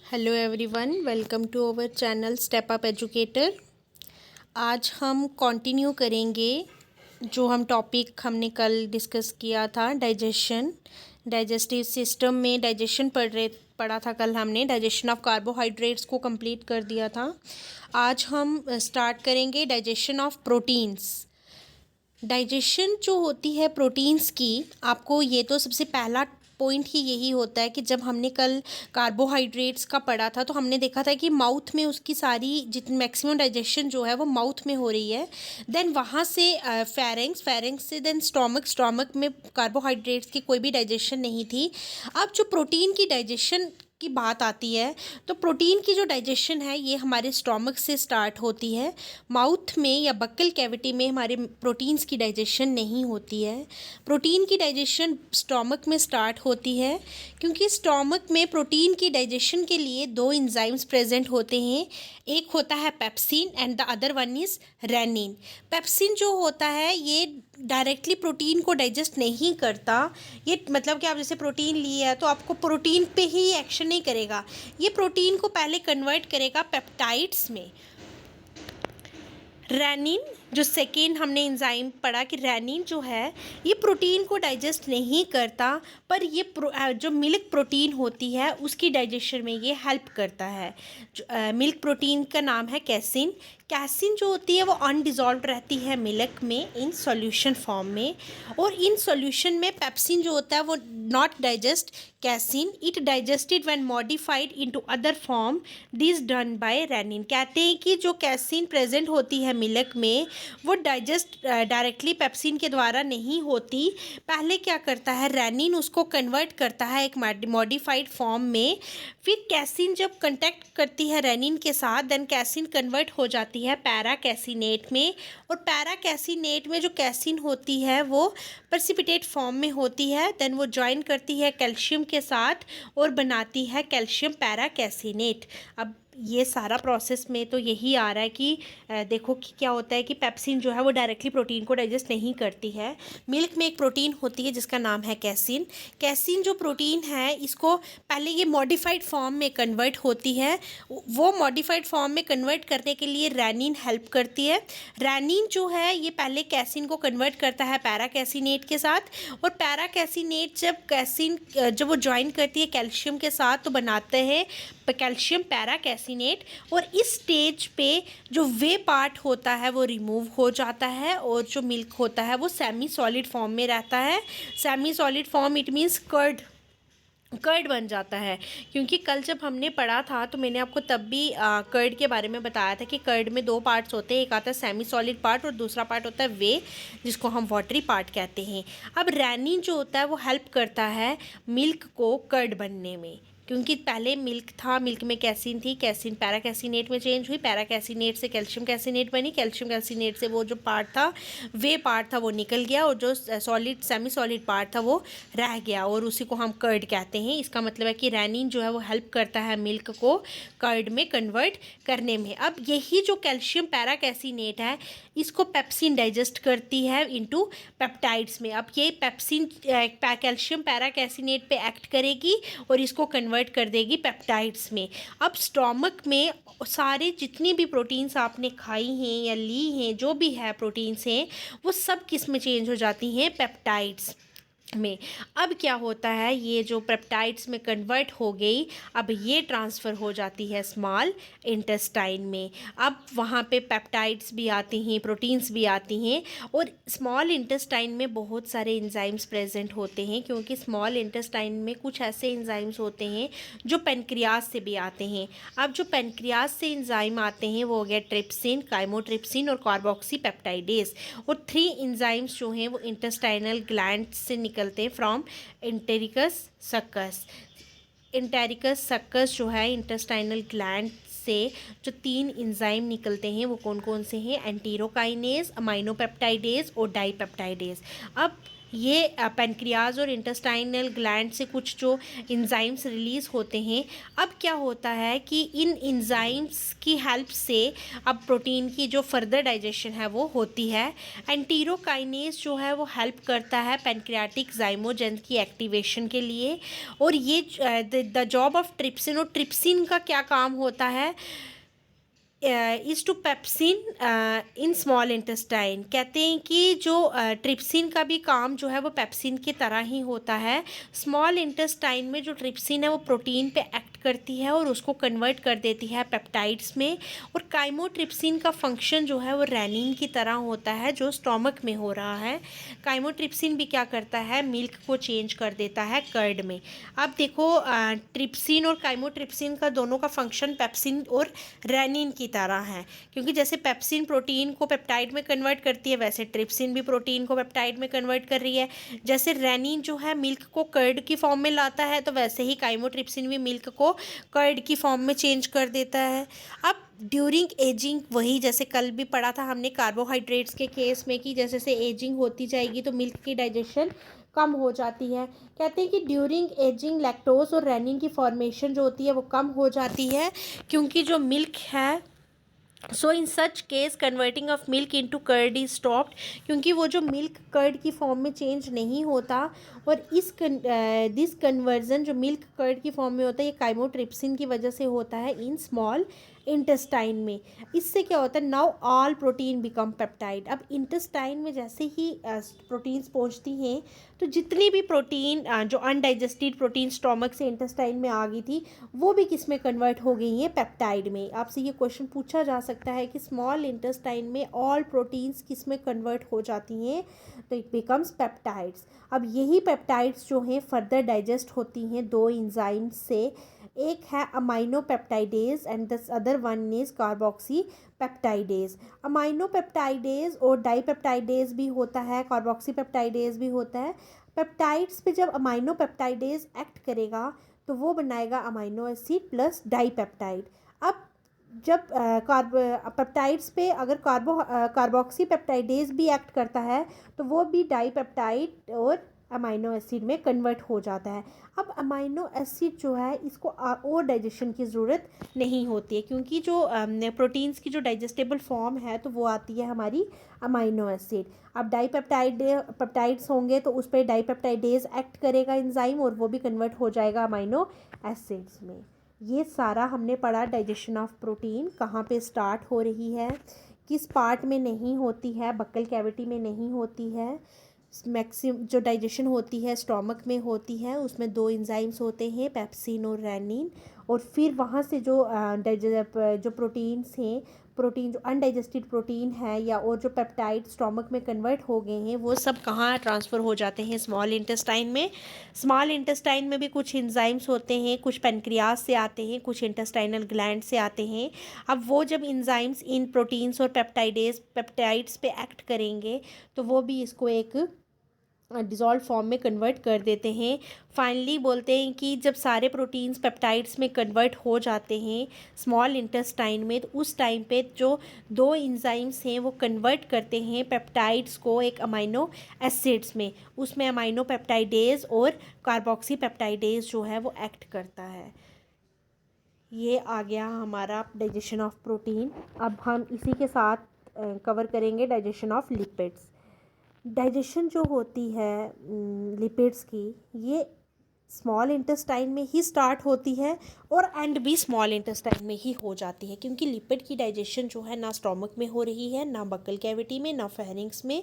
Hello everyone, welcome to our channel step up educator. आज हम continue करेंगे जो हम टॉपिक हमने कल डिस्कस किया था, डाइजेस्टिव सिस्टम में डाइजेशन पढ़ा था कल हमने। डाइजेशन ऑफ कार्बोहाइड्रेट्स को कंप्लीट कर दिया था। आज हम स्टार्ट करेंगे डाइजेशन ऑफ प्रोटीन्स। डाइजेशन जो होती है प्रोटीन्स की, आपको ये तो सबसे पहला पॉइंट ही यही होता है कि जब हमने कल कार्बोहाइड्रेट्स का पढ़ा था तो हमने देखा था कि माउथ में उसकी सारी जितनी मैक्सिमम डाइजेशन जो है वो माउथ में हो रही है। देन वहाँ से फेरेंक्स से देन स्टोमक में कार्बोहाइड्रेट्स की कोई भी डाइजेशन नहीं थी। अब जो प्रोटीन की डाइजेशन की बात आती है तो प्रोटीन की जो डाइजेशन है ये हमारे स्टोमक से स्टार्ट होती है। माउथ में या बक्कल कैविटी में हमारे प्रोटीन्स की डाइजेशन नहीं होती है। प्रोटीन की डाइजेशन स्टोमक में स्टार्ट होती है, क्योंकि स्टोमक में प्रोटीन की डाइजेशन के लिए दो एंजाइम्स प्रेजेंट होते हैं। एक होता है pepsin and the other one is rennin. Pepsin जो होता है ये डायरेक्टली प्रोटीन को डाइजेस्ट नहीं करता। ये मतलब कि आप जैसे प्रोटीन लिए है तो आपको प्रोटीन पे ही एक्शन नहीं करेगा, ये प्रोटीन को पहले कन्वर्ट करेगा पेप्टाइड्स में। रेनिन जो सेकेंड हमने एंजाइम पढ़ा कि रेनिन जो है ये प्रोटीन को डाइजेस्ट नहीं करता, पर ये जो मिल्क प्रोटीन होती है उसकी डाइजेशन में ये हेल्प करता है। मिल्क प्रोटीन का नाम है कैसिन। कैसिन जो होती है वो अनडिजॉल्व रहती है मिल्क में इन सॉल्यूशन फॉर्म में, और इन सॉल्यूशन में पेप्सिन जो होता है वो not digest casein, it digested when modified into other form, this done by rennin. कहते हैं कि जो कैसिन प्रेजेंट होती है मिल्क में वो डाइजेस्ट डायरेक्टली पेप्सिन के द्वारा नहीं होती। पहले क्या करता है, रेनिन उसको कन्वर्ट करता है एक मॉडिफाइड फॉर्म में। फिर कैसिन जब कंटेक्ट करती है रेनिन के साथ, देन कैसिन कन्वर्ट हो जाती है पैरा कैसिनेट में, और पैरा कैसिनेट में जो कैसिन होती है वो प्रेसिपिटेट फॉर्म में होती है। देन वो ज्वाइन करती है कैल्शियम के साथ और बनाती है कैल्शियम पैरा कैसिनेट। अब ये सारा प्रोसेस में तो यही आ रहा है कि देखो कि क्या होता है कि पेप्सिन जो है वो डायरेक्टली प्रोटीन को डाइजेस्ट नहीं करती है। मिल्क में एक प्रोटीन होती है जिसका नाम है कैसिन। कैसिन जो प्रोटीन है इसको पहले ये मॉडिफाइड फॉर्म में कन्वर्ट होती है। वो मॉडिफाइड फॉर्म में कन्वर्ट करने के लिए रेनिन हेल्प करती है। रेनिन जो है ये पहले कैसिन को कन्वर्ट करता है पैरा कैसिनेट के साथ, और पैरा कैसिनेट जब वो ज्वाइन करती है कैल्शियम के साथ तो बनाते हैं कैल्शियम पैरा कैसिनेट। और इस स्टेज पे जो वे पार्ट होता है वो रिमूव हो जाता है, और जो मिल्क होता है वो सेमी सॉलिड फॉर्म में रहता है। Semi solid form it means curd बन जाता है। क्योंकि कल जब हमने पढ़ा था तो मैंने आपको तब भी कर्ड के बारे में बताया था कि कर्ड में दो पार्ट्स होते हैं, एक आता है सेमी सॉलिड पार्ट और दूसरा पार्ट होता है वे, जिसको हम वाटरी पार्ट कहते हैं। अब रेनिन जो होता है वो हेल्प करता है मिल्क को कर्ड बनने में, क्योंकि पहले मिल्क था, मिल्क में कैसिन थी, कैसिन पैरा कैसिनेट में चेंज हुई, पैरा कैसिनेट से कैल्शियम कैसिनेट बनी, कैल्शियम कैसिनेट से वो जो पार्ट था वे पार्ट था वो निकल गया, और जो सेमी सॉलिड पार्ट था वो रह गया, और उसी को हम कर्ड कहते हैं। इसका मतलब है कि रेनिन जो है वो हेल्प करता है मिल्क को कर्ड में कन्वर्ट करने में। अब यही जो कैल्शियम पैरा कैसिनेट है इसको पेप्सिन डाइजेस्ट करती है इनटू पेप्टाइड्स में। अब ये पेप्सिन कैल्शियम पैरा कैसिनेट पे एक्ट करेगी और इसको कन्वर्ट कर देगी पेप्टाइड्स में। अब स्टोमक में सारे जितनी भी प्रोटीन्स आपने खाई हैं या ली हैं, जो भी है प्रोटीन्स हैं, वो सब किस में चेंज हो जाती हैं, पेप्टाइड्स में। अब क्या होता है, ये जो पेप्टाइड्स में कन्वर्ट हो गई, अब ये ट्रांसफ़र हो जाती है स्मॉल इंटेस्टाइन में। अब वहाँ पे पेप्टाइड्स भी आती हैं, प्रोटीन्स भी आती हैं, और स्मॉल इंटेस्टाइन में बहुत सारे एंजाइम्स प्रेजेंट होते हैं, क्योंकि स्मॉल इंटेस्टाइन में कुछ ऐसे एंजाइम्स होते हैं जो पेनक्रियाज से भी आते हैं। अब जो पेनक्रियाज से एंजाइम आते हैं वो हो गया ट्रिप्सिन, काइमोट्रिप्सिन और कार्बोक्सी पेप्टाइडेज, और 3 एंजाइम्स जो हैं वो इंटेस्टाइनल ग्लैंड से निकलते हैं from entericus succus. Entericus succus जो है इंटेस्टाइनल ग्लैंड से जो 3 एंजाइम निकलते हैं वो कौन कौन से हैं, एंटीरोकाइनेज, अमाइनोपेप्टाइडेज और डाइपेप्टाइडेज। अब ये पैनक्रियाज और इंटेस्टाइनल ग्लैंड से कुछ जो इंजाइम्स रिलीज़ होते हैं। अब क्या होता है कि इन इंजाइम्स की हेल्प से अब प्रोटीन की जो फर्दर डाइजेशन है वो होती है। एंटीरोकाइनेज जो है वो हेल्प करता है पैनक्रियाटिक ज़ाइमोजेंस की एक्टिवेशन के लिए। और ये द जॉब ऑफ ट्रिप्सिन, और ट्रिप्सिन का क्या काम होता है, is to pepsin in small intestine. कहते हैं कि जो ट्रिप्सिन का भी काम जो है वो पेप्सिन की तरह ही होता है। स्मॉल इंटेस्टाइन में जो ट्रिप्सिन है वो प्रोटीन पे एक्ट करती है और उसको कन्वर्ट कर देती है पेप्टाइड्स में। और काइमोट्रिप्सिन का फंक्शन जो है वो रेनिन की तरह होता है जो स्टोमक में हो रहा है। काइमोट्रिप्सिन भी क्या करता है, मिल्क को चेंज कर देता है कर्ड में। अब देखो ट्रिप्सिन और काइमोट्रिप्सिन का दोनों का फंक्शन पेप्सिन और रेनिन की तरह है, क्योंकि जैसे पेप्सिन प्रोटीन को पेप्टाइड में कन्वर्ट करती है, वैसे ट्रिप्सिन भी प्रोटीन को पेप्टाइड में कन्वर्ट कर रही है। जैसे रेनिन जो है मिल्क को कर्ड की फॉर्म में लाता है, तो वैसे ही काइमोट्रिप्सिन भी मिल्क को कर्ड की फॉर्म में चेंज कर देता है। अब ड्यूरिंग एजिंग, वही जैसे कल भी पढ़ा था हमने कार्बोहाइड्रेट्स के केस में कि जैसे जैसे एजिंग होती जाएगी तो मिल्क की डाइजेशन कम हो जाती है। कहते हैं कि ड्यूरिंग एजिंग लैक्टोज और रेनिन की फॉर्मेशन जो होती है वो कम हो जाती है, क्योंकि जो मिल्क है, so in such case converting of milk into curd is stopped, क्योंकि वो जो मिल्क कर्ड की फॉर्म में चेंज नहीं होता। और दिस कन्वर्जन जो मिल्क कर्ड की फॉर्म में होता है ये काइमोट्रिप्सिन की वजह से होता है इन स्मॉल इंटेस्टाइन में। इससे क्या होता है, now all protein become peptide. अब इंटेस्टाइन में जैसे ही प्रोटीन्स पहुंचती हैं तो जितनी भी प्रोटीन जो अनडाइजेस्टेड प्रोटीन स्टोमक से इंटेस्टाइन में आ गई थी वो भी किस में कन्वर्ट हो गई हैं, पेप्टाइड में। आपसे ये क्वेश्चन पूछा जा सकता है कि स्मॉल इंटेस्टाइन में ऑल प्रोटीन्स किस में कन्वर्ट हो जाती हैं, तो इट बिकम्स पेप्टाइड्स। अब यही पेप्टाइड्स जो हैं फर्दर डाइजेस्ट होती हैं दो इंजाइम्स से, एक है amino peptidase and the other one is carboxy peptidase. Amino peptidase और डाईपेप्टाइडेज भी होता है, कार्बोक्सी पेप्टाइडेज भी होता है। पेप्टाइड्स पे जब अमाइनो पेप्टाइडेज एक्ट करेगा तो वो बनाएगा अमाइनो एसिड प्लस डाईपेप्टाइड। अब जब पेप्टाइड्स पे अगर कार्बोक्सी पेप्टाइडेज भी एक्ट करता है तो वो भी डाईपेप्टाइड और अमाइनो एसिड में कन्वर्ट हो जाता है। अब अमाइनो एसिड जो है इसको और डाइजेशन की ज़रूरत नहीं होती है, क्योंकि जो प्रोटीन्स की जो डाइजेस्टेबल फॉर्म है तो वो आती है हमारी अमाइनो एसिड। अब पेप्टाइड्स होंगे तो उस पर डाईपेप्टाइडेज एक्ट करेगा एंजाइम और वो भी कन्वर्ट हो जाएगा अमाइनो एसिड्स में। ये सारा हमने पढ़ा डाइजेशन ऑफ प्रोटीन कहाँ पे स्टार्ट हो रही है, किस पार्ट में नहीं होती है, बक्कल कैविटी में नहीं होती है। जो डाइजेशन होती है स्टोमक में होती है, उसमें दो एंजाइम्स होते हैं, पेप्सिन और रेनिन। और फिर वहाँ से जो जो प्रोटीन्स हैं, प्रोटीन जो अनडाइजेस्टेड प्रोटीन है या और जो पेप्टाइड स्टोमक में कन्वर्ट हो गए हैं वो सब कहाँ ट्रांसफ़र हो जाते हैं, स्मॉल इंटेस्टाइन में। स्मॉल इंटेस्टाइन में भी कुछ एंजाइम्स होते हैं, कुछ पेनक्रियाज से आते हैं, कुछ इंटेस्टाइनल ग्लैंड से आते हैं। अब वो जब एंजाइम्स इन प्रोटीन्स और पेप्टाइड्स पे एक्ट करेंगे तो वो भी इसको एक डिज़ोल्व फॉर्म में कन्वर्ट कर देते हैं। फाइनली बोलते हैं कि जब सारे प्रोटीन्स पेप्टाइड्स में कन्वर्ट हो जाते हैं स्मॉल इंटेस्टाइन में, तो उस टाइम पे जो दो एंजाइम्स हैं वो कन्वर्ट करते हैं पेप्टाइड्स को एक अमाइनो एसिड्स में। उसमें अमाइनो पेप्टाइडेज और कार्बोक्सी पेप्टाइडेज जो है वो एक्ट करता है। ये आ गया हमारा डाइजेशन ऑफ प्रोटीन। अब हम इसी के साथ कवर करेंगे डाइजेशन ऑफ लिपिड्स। डाइजेशन जो होती है लिपिड्स की, ये स्मॉल इंटेस्टाइन में ही स्टार्ट होती है और एंड भी स्मॉल इंटेस्टाइन में ही हो जाती है, क्योंकि लिपिड की डाइजेशन जो है ना स्टोमक में हो रही है, ना बक्कल कैविटी में, ना फेरिंग्स में।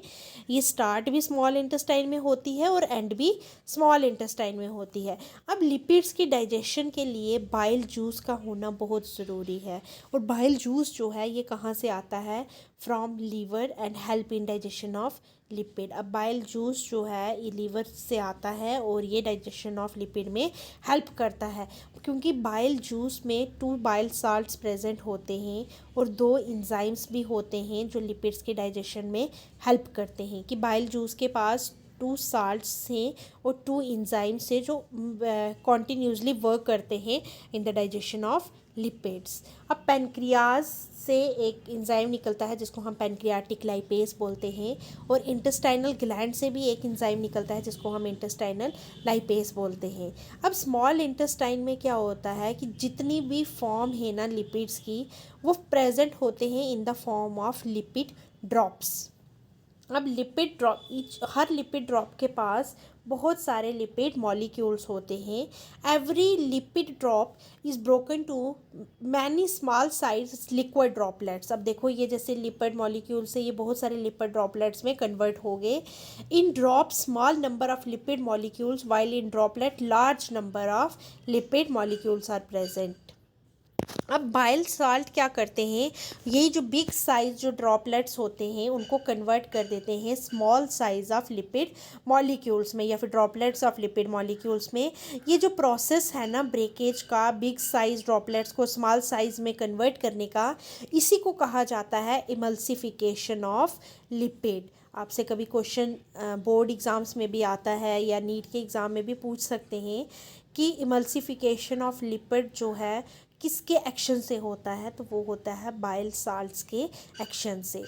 ये स्टार्ट भी स्मॉल इंटेस्टाइन में होती है और एंड भी स्मॉल इंटेस्टाइन में होती है। अब लिपिड्स की डाइजेशन के लिए बाइल जूस का होना बहुत ज़रूरी है। और बाइल जूस जो है ये कहाँ से आता है, from liver and help in digestion of lipid. अब बाइल जूस जो है ये लीवर से आता है और ये डाइजेशन ऑफ लिपिड में हेल्प करता है, क्योंकि बाइल जूस में 2 बाइल साल्ट्स प्रेजेंट होते हैं और 2 एंजाइम्स भी होते हैं जो लिपिड्स के डाइजेशन में हेल्प करते हैं। कि बाइल जूस के पास टू साल्ट से और टू इंजाइम से जो कॉन्टीन्यूसली वर्क करते हैं in the digestion of lipids. अब पेनक्रियाज से एक एंजाइम निकलता है जिसको हम पेनक्रियाटिक लाइपेज बोलते हैं, और इंटेस्टाइनल ग्लैंड से भी एक एंजाइम निकलता है जिसको हम इंटेस्टाइनल लाइपेज बोलते हैं। अब स्मॉल इंटेस्टाइन में क्या होता है कि जितनी भी फॉर्म है ना लिपिड्स की, वो प्रेजेंट होते हैं in the form of lipid drops. अब लिपिड ड्रॉप, हर लिपिड ड्रॉप के पास बहुत सारे लिपिड मॉलिक्यूल्स होते हैं। Every lipid drop is broken to many small size liquid droplets. अब देखो ये जैसे लिपिड मॉलिक्यूल से ये बहुत सारे लिपिड ड्रॉपलेट्स में कन्वर्ट हो गए। In drop small number of lipid molecules while in droplet large number of lipid molecules are present. अब बाइल साल्ट क्या करते हैं, यही जो बिग साइज जो ड्रॉपलेट्स होते हैं उनको कन्वर्ट कर देते हैं small size of lipid molecules में, या फिर ड्रॉपलेट्स ऑफ लिपिड मॉलिक्यूल्स में। ये जो प्रोसेस है ना ब्रेकेज का, बिग साइज ड्रॉपलेट्स को स्मॉल साइज में कन्वर्ट करने का, इसी को कहा जाता है इमल्सिफिकेशन ऑफ लिपिड। आपसे कभी क्वेश्चन बोर्ड एग्ज़ाम्स में भी आता है या नीट के एग्ज़ाम में भी पूछ सकते हैं कि इमल्सिफिकेशन ऑफ लिपिड जो है किसके एक्शन से होता है, तो वो होता है बाइल साल्ट्स के एक्शन से।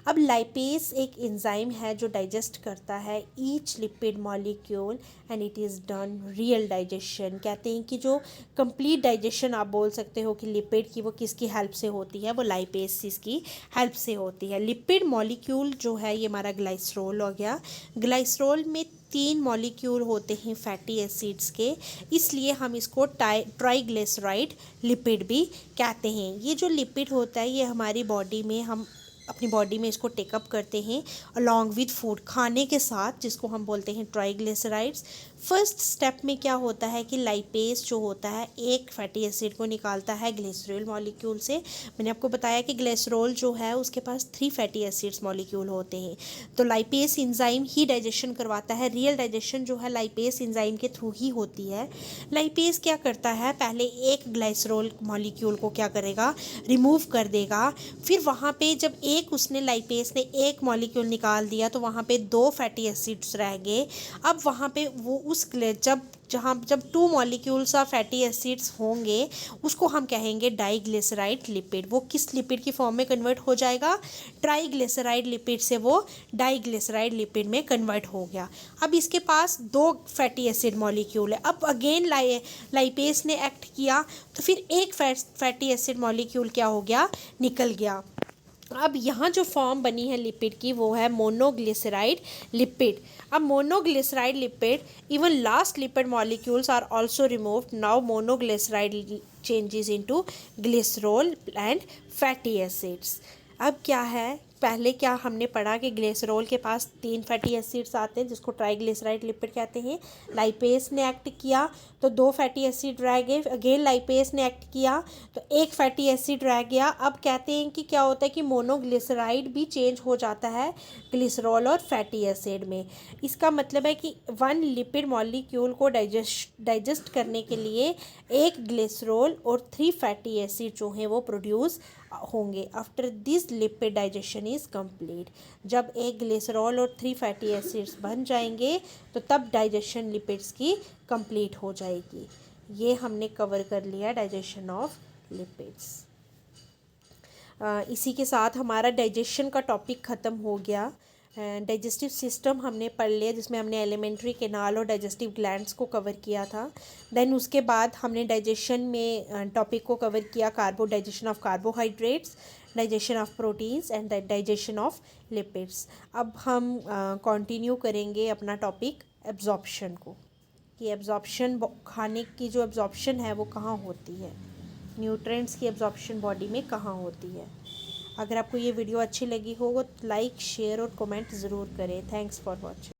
अब लाइपेज एक एंजाइम है जो डाइजेस्ट करता है each lipid molecule and it is done real digestion. कहते हैं कि जो कंप्लीट डाइजेशन आप बोल सकते हो कि लिपिड की, वो किसकी हेल्प से होती है, वो लाइपेज की हेल्प से होती है। लिपिड मॉलिक्यूल जो है ये हमारा ग्लाइसरोल हो गया। ग्लाइसरोल में 3 मॉलिक्यूल होते हैं फैटी एसिड्स के, इसलिए हम इसको ट्राइग्लिसराइड लिपिड भी कहते हैं। ये जो लिपिड होता है ये हमारी बॉडी में, हम अपनी बॉडी में इसको टेकअप करते हैं अलॉन्ग विद फूड, खाने के साथ, जिसको हम बोलते हैं ट्राइग्लिसराइड्स। फर्स्ट स्टेप में क्या होता है कि लाइपेज जो होता है एक फैटी एसिड को निकालता है ग्लिसरॉल मॉलिक्यूल से। मैंने आपको बताया कि ग्लिसरॉल जो है उसके पास 3 फैटी एसिड्स मॉलिक्यूल होते हैं, तो लाइपेज एंजाइम ही डाइजेशन करवाता है। रियल डाइजेशन जो है लाइपेज एंजाइम के थ्रू ही होती है। लाइपेज क्या करता है, पहले एक ग्लिसरॉल मॉलिक्यूल को क्या करेगा, रिमूव कर देगा। फिर वहाँ पे जब उसने लाइपेज ने एक मॉलिक्यूल निकाल दिया तो वहाँ पे 2 फैटी एसिड्स रह गए। अब वहाँ पे वो जब 2 मॉलिक्यूल्स ऑफ फैटी एसिड्स होंगे उसको हम कहेंगे डाइग्लिसराइड लिपिड। वो किस लिपिड की फॉर्म में कन्वर्ट हो जाएगा, ट्राइग्लिसराइड लिपिड से वो डाइग्लिसराइड लिपिड में कन्वर्ट हो गया। अब इसके पास 2 फैटी एसिड मॉलिक्यूल है। अब अगेन लाइपेज ने एक्ट किया तो फिर एक फैटी एसिड मॉलिक्यूल क्या हो गया, निकल गया। अब यहाँ जो फॉर्म बनी है लिपिड की वो है मोनोग्लिसराइड लिपिड। अब monoglyceride lipid, even last lipid molecules are also removed. Now monoglyceride changes into glycerol and fatty acids. अब क्या है, पहले क्या हमने पढ़ा कि ग्लिसरॉल के पास 3 फैटी एसिड्स आते हैं जिसको ट्राइग्लिसराइड लिपिड कहते हैं। लाइपेज ने एक्ट किया तो 2 फैटी एसिड रह गए। अगेन लाइपेज ने एक्ट किया तो 1 फैटी एसिड रह गया। अब कहते हैं कि क्या होता है कि मोनोग्लिसराइड भी चेंज हो जाता है ग्लिसरॉल और फैटी एसिड में। इसका मतलब है कि 1 लिपिड मॉलिक्यूल को डाइजेस्ट करने के लिए 1 ग्लिसरॉल और 3 फैटी एसिड जो हैं वो प्रोड्यूस होंगे। After this lipid digestion is complete. जब 1 ग्लिसरॉल और 3 फैटी एसिड्स बन जाएंगे तो तब डाइजेशन लिपिड्स की कंप्लीट हो जाएगी। ये हमने कवर कर लिया डाइजेशन ऑफ लिपिड्स। इसी के साथ हमारा डाइजेशन का टॉपिक ख़त्म हो गया। डाइजेस्टिव सिस्टम हमने पढ़ लिया जिसमें हमने एलिमेंट्री कैनाल और डाइजेस्टिव ग्लैंड्स को कवर किया था। देन उसके बाद हमने डाइजेशन में टॉपिक को कवर किया digestion of carbohydrates, digestion of proteins and digestion of lipids. अब हम कंटिन्यू करेंगे अपना टॉपिक एब्जॉर्प्शन को, कि एब्जॉर्प्शन, खाने की जो एब्जॉर्प्शन है वो कहाँ होती है, न्यूट्रिएंट्स की एब्जॉर्प्शन बॉडी में कहाँ होती है। अगर आपको ये वीडियो अच्छी लगी हो तो लाइक, शेयर और कमेंट ज़रूर करें। Thanks for watching.